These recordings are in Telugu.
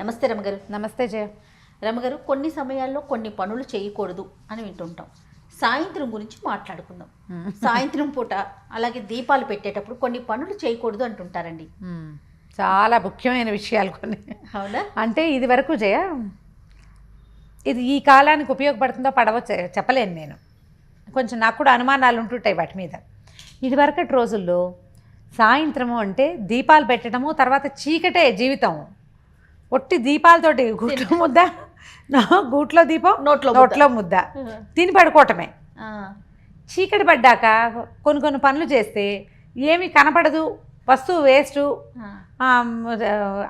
నమస్తే రమగారు. నమస్తే జయ. రమగారు, కొన్ని సమయాల్లో కొన్ని పనులు చేయకూడదు అని వింటుంటాం. సాయంత్రం గురించి మాట్లాడుకుందాం. సాయంత్రం పూట అలాగే దీపాలు పెట్టేటప్పుడు కొన్ని పనులు చేయకూడదు అంటుంటారండి. చాలా ముఖ్యమైన విషయాలు కొన్ని. అవునా? అంటే ఇది వరకు జయ, ఇది ఈ కాలానికి ఉపయోగపడుతుందో పడవో చెప్పలేను నేను. కొంచెం నాకు కూడా అనుమానాలు ఉంటుంటాయి వాటి మీద. ఇదివరకటి రోజుల్లో సాయంత్రము అంటే దీపాలు పెట్టడము, తర్వాత చీకటే జీవితం. ఒట్టి దీపాలతోటి గూట్లో ముద్ద, గూట్లో దీపం, నోట్లో ముద్ద తిని పడుకోవటమే. చీకటి పడ్డాక కొన్ని కొన్ని పనులు చేస్తే ఏమీ కనపడదు, వస్తువు వేస్టు,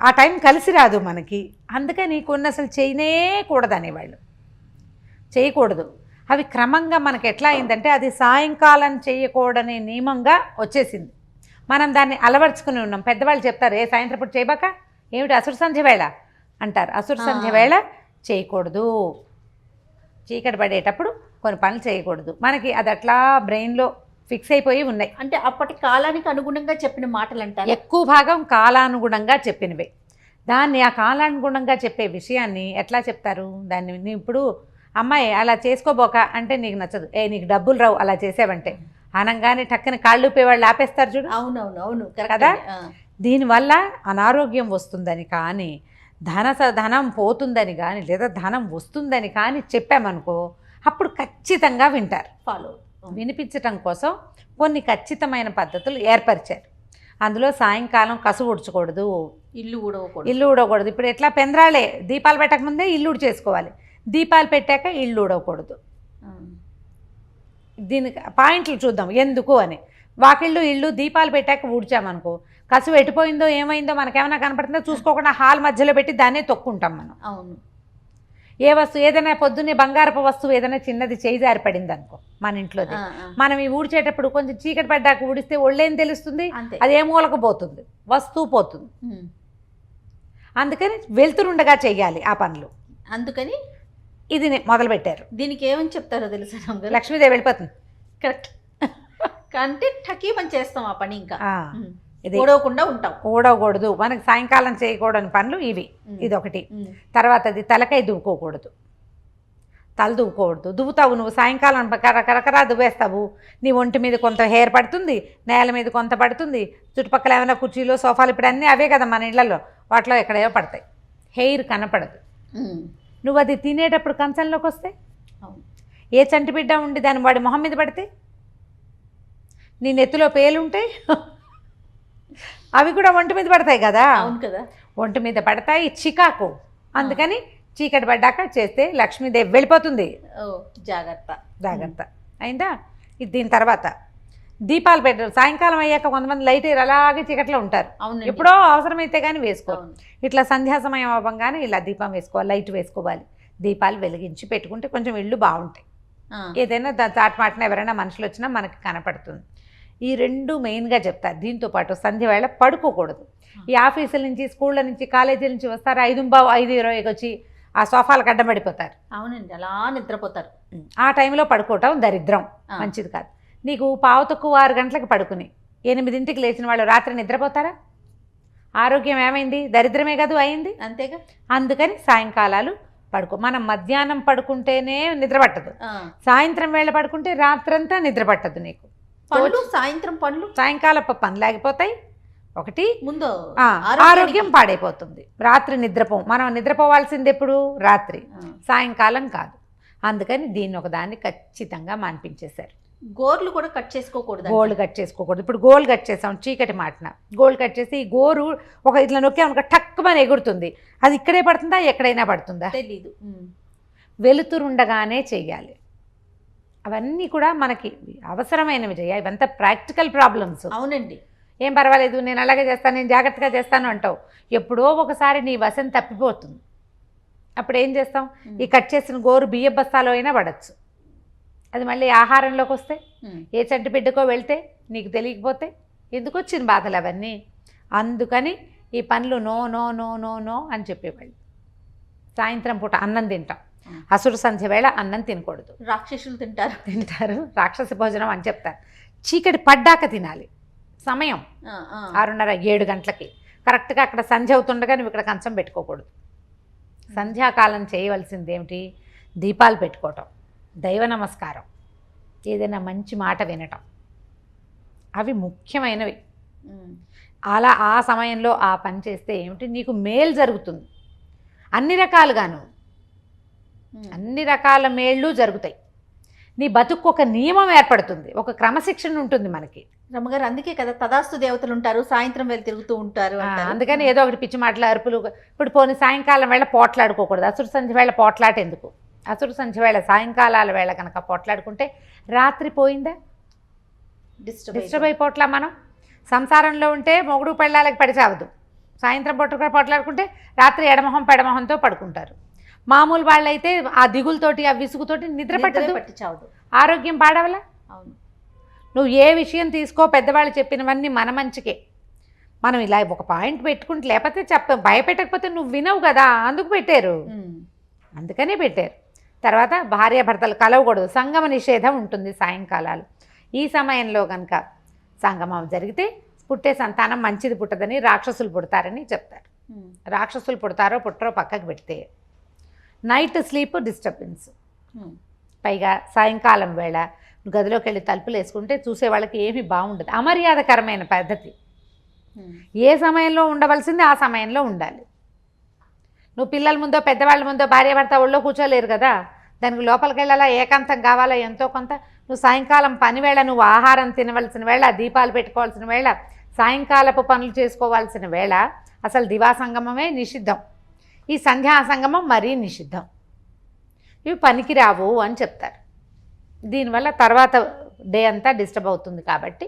ఆ టైం కలిసి రాదు మనకి. అందుకని కొన్ని అసలు చేయనేకూడదు అనేవాళ్ళు. చేయకూడదు. అవి క్రమంగా మనకి ఎట్లా అయిందంటే అది సాయంకాలం చేయకూడని నియమంగా వచ్చేసింది. మనం దాన్ని అలవర్చుకుని ఉన్నాం. పెద్దవాళ్ళు చెప్తారు, ఏ సాయంత్రం పూట చేయబాక, ఏమిటి అసురు సంధ్య వేళ అంటారు. అసురు సంధ్య వేళ చేయకూడదు, చీకటి పడేటప్పుడు కొన్ని పనులు చేయకూడదు. మనకి అది అట్లా బ్రెయిన్లో ఫిక్స్ అయిపోయి ఉన్నాయి. అంటే అప్పటి కాలానికి అనుగుణంగా చెప్పిన మాటలు అంటారు. ఎక్కువ భాగం కాలానుగుణంగా చెప్పినవే. దాన్ని ఆ కాలానుగుణంగా చెప్పే విషయాన్ని ఎట్లా చెప్తారు? దాన్ని ఇప్పుడు అమ్మాయి అలా చేసుకోబోక అంటే నీకు నచ్చదు, నీకు డబ్బులు రావు అలా చేసావంటే అనగానే టక్కన కాళ్ళు ఊపేవాళ్ళు ఆపేస్తారు చూడు. అవునవును కదా. దీనివల్ల అనారోగ్యం వస్తుందని కానీ, ధనం పోతుందని కానీ, లేదా ధనం వస్తుందని కానీ చెప్పామనుకో, అప్పుడు ఖచ్చితంగా వింటారు. ఫాలో వినిపించటం కోసం కొన్ని ఖచ్చితమైన పద్ధతులు ఏర్పరిచారు. అందులో సాయంకాలం కసు ఊడ్చకూడదు, ఇల్లు ఊడకూడదు. ఇప్పుడు ఎట్లా పెందరాళే దీపాలు పెట్టకముందే ఇల్లు చేసుకోవాలి, దీపాలు పెట్టాక ఇల్లు ఊడకూడదు. దీనికి పాయింట్లు చూద్దాం ఎందుకు అని. వాకిళ్ళు ఇల్లు దీపాలు పెట్టాక ఊడ్చామనుకో, కసు ఎట్టిపోయిందో ఏమైందో మనకేమైనా కనపడుతుందో చూసుకోకుండా హాల్ మధ్యలో పెట్టి దాన్నే తొక్కుంటాం మనం. అవును. ఏ వస్తువు ఏదైనా పొద్దున్నే బంగారపు వస్తువు ఏదైనా చిన్నది చేయి జారి పడింది అనుకో మన ఇంట్లోది, మనం ఈ ఊడ్చేటప్పుడు కొంచెం చీకటి పడ్డాక ఊడిస్తే ఒళ్ళేం తెలుస్తుంది, అది ఏ మూలకు పోతుంది, వస్తువు పోతుంది. అందుకని వెళ్తురుండగా చెయ్యాలి ఆ పనులు. అందుకని ఇది మొదలుపెట్టారు. దీనికి ఏమని చెప్తారో తెలుసా? లక్ష్మీదేవి వెళ్ళిపోతుంది. కరెక్ట్. అంటే టకీమని చేస్తాం ఆ పని. ఇంకా ఇది ఊడవకుండా ఉంటాం. ఊడవకూడదు, మనకి సాయంకాలం చేయకూడని పనులు ఇవి. ఇదొకటి. తర్వాత అది తలకాయ దువ్వుకోకూడదు, తల దువ్వుకోకూడదు. దువ్వుతావు నువ్వు సాయంకాలం కరకరా దువ్వేస్తావు, నీ ఒంటి మీద కొంత హెయిర్ పడుతుంది, నేల మీద కొంత పడుతుంది, చుట్టుపక్కల ఏమైనా కుర్చీలు సోఫాలు ఇప్పుడు అన్నీ అవే కదా మన ఇళ్లలో, వాటిలో ఎక్కడేవో పడతాయి, హెయిర్ కనపడదు. నువ్వు అది తినేటప్పుడు కంచంలోకి వస్తే, ఏ చంటి బిడ్డ ఉండి దాని వాడి మొహం మీద పడితే, నీ నెత్తిలో పేలుంటే అవి కూడా ఒంటి మీద పడతాయి కదా. అవును కదా, ఒంటి మీద పడతాయి, చికాకు. అందుకని చీకటి పడ్డాక చేస్తే లక్ష్మీదేవి వెళ్ళిపోతుంది. జాగ్రత్త అయిందా. ఇది దీని తర్వాత దీపాలు పెట్టారు. సాయంకాలం అయ్యాక కొంతమంది లైట్ అలాగే చీకట్లో ఉంటారు. ఎప్పుడో అవసరమైతే కానీ వేసుకోవాలి. ఇట్లా సంధ్యా సమయం అవ్వగానే ఇలా దీపం వేసుకోవాలి, లైట్ వేసుకోవాలి. దీపాలు వెలిగించి పెట్టుకుంటే కొంచెం ఇళ్ళు బాగుంటాయి. ఏదైనా చాటమాటన ఎవరైనా మనుషులు వచ్చినా మనకి కనపడుతుంది. ఈ రెండు మెయిన్గా చెప్తారు. దీంతోపాటు సంధ్య వేళ పడుకోకూడదు. ఈ ఆఫీసుల నుంచి, స్కూళ్ళ నుంచి, కాలేజీల నుంచి వస్తారు, 5:20 వచ్చి ఆ సోఫాలకు అడ్డం పడిపోతారు. అవునండి, అలా నిద్రపోతారు. ఆ టైంలో పడుకోవటం దరిద్రం, మంచిది కాదు. నీకు 6:15 గంటలకు పడుకుని 8ంటికి లేచిన వాళ్ళు రాత్రి నిద్రపోతారా? ఆరోగ్యం ఏమైంది? దరిద్రమే కాదు అయింది. అంతేగా. అందుకని సాయంకాలాలు పడుకో. మనం మధ్యాహ్నం పడుకుంటేనే నిద్ర పట్టదు, సాయంత్రం వేళ పడుకుంటే రాత్రంతా నిద్ర పట్టదు నీకు. సాయంకాలపు పనులు ఆగిపోతాయి. ఒకటి ముందు ఆరోగ్యం పాడైపోతుంది. రాత్రి నిద్రపోం. మనం నిద్రపోవాల్సింది ఎప్పుడు? రాత్రి, సాయంకాలం కాదు. అందుకని దీన్ని ఒకదాన్ని ఖచ్చితంగా మాన్పించేశారు. గోర్లు కూడా కట్ చేసుకోకూడదు. గోళ్ళు కట్ చేసుకోకూడదు. ఇప్పుడు గోల్ కట్ చేసాం చీకటి మాటన, గోల్ కట్ చేసి ఈ గోరు ఒక ఇట్లా నొక్కామనుకో టక్కుమని ఎగురుతుంది. అది ఇక్కడే పడుతుందా ఎక్కడైనా పడుతుందా తెలీదు. వెలుతురుండగానే చెయ్యాలి. అవన్నీ కూడా మనకి అవసరమైనవి చేయాలి. ఇవంతా ప్రాక్టికల్ ప్రాబ్లమ్స్. అవునండి. ఏం పర్వాలేదు, నేను అలాగే చేస్తాను, నేను జాగ్రత్తగా చేస్తాను అంటావు. ఎప్పుడో ఒకసారి నీ వశం తప్పిపోతుంది. అప్పుడు ఏం చేస్తాం? ఈ కట్ చేసిన గోరు బియ్య బస్తాలో అయినా పడచ్చు. అది మళ్ళీ ఆహారంలోకి వస్తే, ఏ చంటి బిడ్డకో వెళ్తే, నీకు తెలియకపోతే ఎందుకు వచ్చిన బాధలు అవన్నీ. అందుకని ఈ పనులు no no no no no అని చెప్పేవాళ్ళు. సాయంత్రం పూట అన్నం తింటాం, అసురు సంధ్య వేళ అన్నం తినకూడదు. రాక్షసులు తింటారు, రాక్షస భోజనం అని చెప్తారు. చీకటి పడ్డాక తినాలి. సమయం 6:30, 7 గంటలకి కరెక్ట్గా అక్కడ సంధ్య అవుతుండగా నువ్వు ఇక్కడ కంచం పెట్టుకోకూడదు. సంధ్యాకాలం చేయవలసింది ఏమిటి? దీపాలు పెట్టుకోవటం, దైవ నమస్కారం, ఏదైనా మంచి మాట వినటం, అవి ముఖ్యమైనవి. అలా ఆ సమయంలో ఆ పని చేస్తే ఏమిటి, నీకు మేలు జరుగుతుంది. అన్ని రకాలుగాను అన్ని రకాల మేళ్ళు జరుగుతాయి. నీ బతుకు ఒక నియమం ఏర్పడుతుంది, ఒక క్రమశిక్షణ ఉంటుంది మనకి. రమ్మగారు అందుకే కదా తదాస్తు దేవతలు ఉంటారు, సాయంత్రం వెళ్ళి తిరుగుతూ ఉంటారు అంటారు. అందుకని ఏదో ఒకటి పిచ్చి మాటలు, అరుపులు. ఇప్పుడు పోనీ సాయంకాలం వేళ పోట్లాడుకోకూడదు, అసురు సంధ్య వేళ పోట్లాట ఎందుకు? అసురు సంధ్య వేళ సాయంకాలాల వేళ కనుక పోట్లాడుకుంటే రాత్రి పోయిందా? డిస్టర్బ్ అయిపోట్లా. మనం సంసారంలో ఉంటే మొగుడు పెళ్ళాలకి పడి చావదు, సాయంత్రం పూట పోట్లాడుకుంటే రాత్రి ఎడమొహం పెడమొహంతో పడుకుంటారు. మామూలు వాళ్ళైతే ఆ దిగులతోటి ఆ విసుగుతోటి నిద్ర పట్టి చావదు, ఆరోగ్యం పాడవలా. అవును. నువ్వు ఏ విషయం తీసుకో, పెద్దవాళ్ళు చెప్పినవన్నీ మన మంచికే. మనం ఇలా ఒక పాయింట్ పెట్టుకుంటే, లేకపోతే భయపెట్టకపోతే నువ్వు వినవు కదా, అందుకు పెట్టారు, అందుకనే పెట్టారు. తర్వాత భార్యాభర్తలు కలవకూడదు, సంగమ నిషేధం ఉంటుంది సాయంకాలాలు. ఈ సమయంలో కనుక సంగమం జరిగితే పుట్టే సంతానం మంచిది పుట్టదని, రాక్షసులు పుడతారని చెప్తారు. రాక్షసులు పుడతారో పుట్టరో పక్కకు పెడితే నైట్ స్లీప్ డిస్టర్బెన్స్. పైగా సాయంకాలం వేళ గదిలోకి వెళ్ళి తలుపులు వేసుకుంటే చూసే వాళ్ళకి ఏమీ బాగుండదు, అమర్యాదకరమైన పద్ధతి. ఏ సమయంలో ఉండవలసింది ఆ సమయంలో ఉండాలి. నువ్వు పిల్లల ముందో పెద్దవాళ్ళ ముందో భార్యాభర్త ఒళ్ళో కూర్చోలేరు కదా, దానికి లోపలికి వెళ్ళాలా, ఏకాంతం కావాలా ఎంతో కొంత. నువ్వు సాయంకాలం పని వేళ, నువ్వు ఆహారం తినవలసిన వేళ, దీపాలు పెట్టుకోవాల్సిన వేళ, సాయంకాలపు పనులు చేసుకోవాల్సిన వేళ, అసలు దివా సంగమమే నిషిద్ధం. ఈ సంధ్యా సంగమం మరీ నిషిద్ధం. ఇవి పనికి రావు అని చెప్తారు. దీనివల్ల తర్వాత డే అంతా డిస్టర్బ్ అవుతుంది కాబట్టి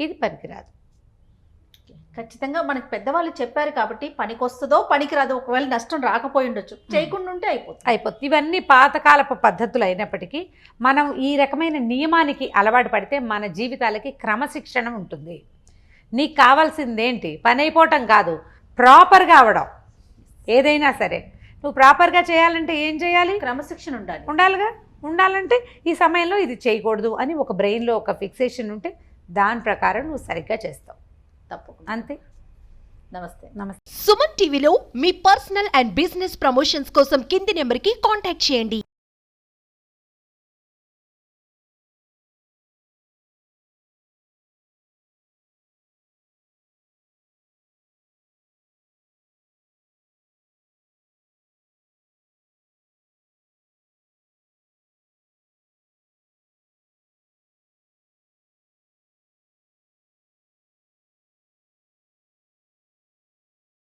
ఇది పనికిరాదు. ఖచ్చితంగా మనకి పెద్దవాళ్ళు చెప్పారు కాబట్టి పనికొస్తుందో పనికిరాదో, ఒకవేళ నష్టం రాకపోయి ఉండొచ్చు, చేయకుండా ఉంటే అయిపోతుంది. ఇవన్నీ పాతకాలపు పద్ధతులు అయినప్పటికీ మనం ఈ రకమైన నియమానికి అలవాటు పడితే మన జీవితాలకి క్రమశిక్షణ ఉంటుంది. నీకు కావాల్సిందేంటి? పని అయిపోవటం కాదు, ప్రాపర్గా అవడం. ఏదైనా సరే నువ్వు ప్రాపర్గా చేయాలంటే ఏం చేయాలి? క్రమశిక్షణ ఉండాలిగా. ఉండాలంటే ఈ సమయంలో ఇది చేయకూడదు అని ఒక బ్రెయిన్లో ఒక ఫిక్సేషన్ ఉంటే దాని ప్రకారం నువ్వు సరిగ్గా చేస్తావు. తప్పకుండా. అంతే. నమస్తే. నమస్తే. సుమన్ టీవీలో మీ పర్సనల్ అండ్ బిజినెస్ ప్రమోషన్స్ కోసం కింది నెంబర్కి కాంటాక్ట్ చేయండి.